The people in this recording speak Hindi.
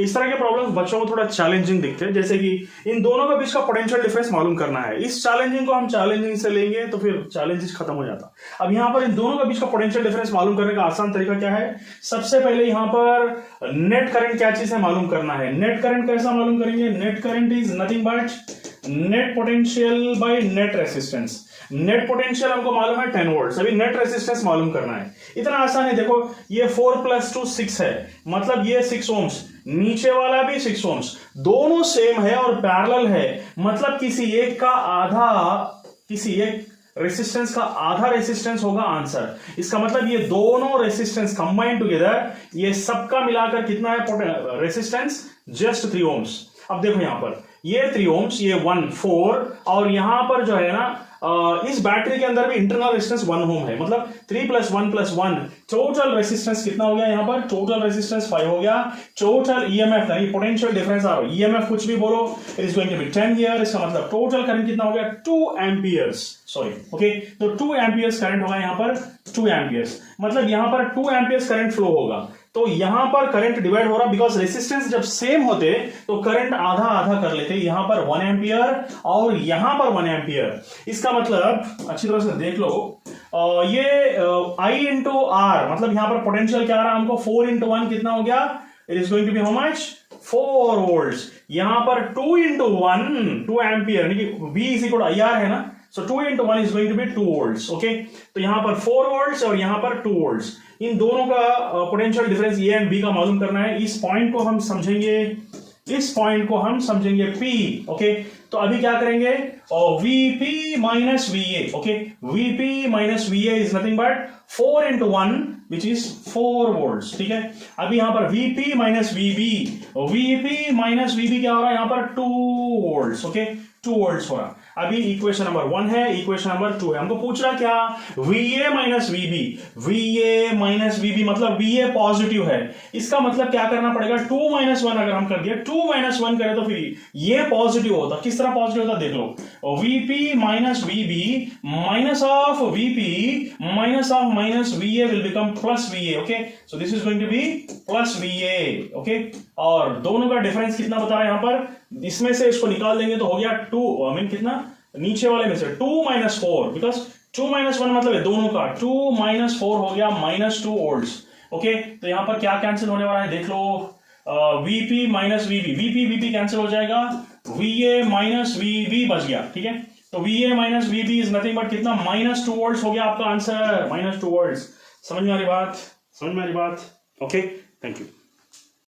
इस तरह के प्रॉब्लम्स बच्चों को थोड़ा चैलेंजिंग दिखते हैं, जैसे कि इन दोनों के बीच का पोटेंशियल डिफरेंस मालूम करना है। इस चैलेंजिंग को हम चैलेंजिंग से लेंगे तो फिर चैलेंजेस खत्म हो जाता। अब यहाँ पर इन दोनों के बीच का पोटेंशियल डिफरेंस मालूम करने का आसान तरीका क्या है? सबसे पहले यहाँ पर नेट करंट क्या चीज है मालूम करना है। नेट करंट कैसा मालूम करेंगे? Net current is nothing but net potential by net resistance. Net potential हमको मालूम है 10 वोल्ट, अभी नेट रेसिस्टेंस मालूम करना है। इतना आसान है। देखो ये 4 + 2 6 है, मतलब ये 6 ओम्स, नीचे वाला भी 6 ओम्स, दोनों सेम है और पैरेलल है, मतलब किसी एक का आधा, किसी एक रेसिस्टेंस का आधा रेसिस्टेंस होगा आंसर। इसका मतलब ये दोनों रेसिस्टेंस कंबाइन टुगेदर, ये सबका मिलाकर कितना है रेसिस्टेंस? Just 3 ohms. अब देखो यहां पर ये 3 ओम्स, ये 1 4, और यहां पर जो है ना इस बैटरी के अंदर भी इंटरनल रेजिस्टेंस 1 ओम है, मतलब 3 + 1 + 1 टोटल रेजिस्टेंस कितना हो गया? यहाँ पर टोटल रेजिस्टेंस 5 हो गया। टोटल ईएमएफ यानी पोटेंशियल डिफरेंस आ रहा है, ईएमएफ कुछ भी बोलो, it is going to be 10 here. इसका मतलब टोटल करंट कितना हो गया? 2 एम्पियर्स, सॉरी, ओके। तो 2 एम्पियर्स करंट होगा यहाँ पर, 2 एम्पियर्स, मतलब यहाँ पर 2 एम्पियर्स करंट फ्लो होगा। तो यहां पर करंट डिवाइड हो रहा, बिकॉज रेसिस्टेंस जब सेम होते तो करंट आधा आधा कर लेते। यहां पर 1 एम्पियर और यहां पर 1 एम्पियर। इसका मतलब अच्छी तरह से देख लो, ये I × R, मतलब यहां पर पोटेंशियल क्या आ रहा है हमको? 4 × 1 कितना हो गया? It is going to be how much? 4 volts. यहां पर 2 × 1 2 एम्पियर, V = IR है ना, so 2 × 1 is going to be 2 volts, okay. तो यहां पर 4 वोल्ट्स और यहां पर 2 वोल्ट्स, इन दोनों का potential difference A and B का मालूम करना है। इस पॉइंट को हम समझेंगे, इस पॉइंट को हम समझेंगे P, ओके। तो अभी क्या करेंगे? VP - VA, okay. VP - VA is nothing but 4 × 1 which is 4 volts, ठीक है। अभी यहां पर VP - VB, VP - VB क्या हो रहा है यहाँ पर? 2 वोल्ट्स, ओके, 2 वोल्ट्स हो रहा। अभी इक्वेशन नंबर 1 है, इक्वेशन नंबर 2 है। हमको पूछ रहा क्या? VA - VB, VA - VB मतलब VA पॉजिटिव है। इसका मतलब क्या करना पड़ेगा? 2 - 1 अगर हम कर दिए, 2 - 1 करें तो फिर ये पॉजिटिव होता। किस तरह पॉजिटिव होता देख लो, VP - VB minus of VP minus of minus VA will become plus VA, okay, so this is going to be plus VA, okay। और दोनों का डिफरेंस कितना बता रहा है यहाँ पर? इसमें से इसको निकाल देंगे तो हो गया 2, आई मीन कितना? नीचे वाले में से 2 - 4, बिकॉज 2 - 1 मतलब है दोनों का, 2 - 4 हो गया -2 वोल्ट्स, ओके। तो यहाँ पर क्या कैंसिल होने वाला है देख लो, VP - VB, VP कैंसिल हो जाएगा, VA - VB बच गया, ठीक है। तो VA - VB is nothing but कितना? -2 वोल्ट्स हो गया आपका आंसर, -2 वोल्ट्स। समझ में आ रही बात? समझ में आ रही बात? Okay, thank you.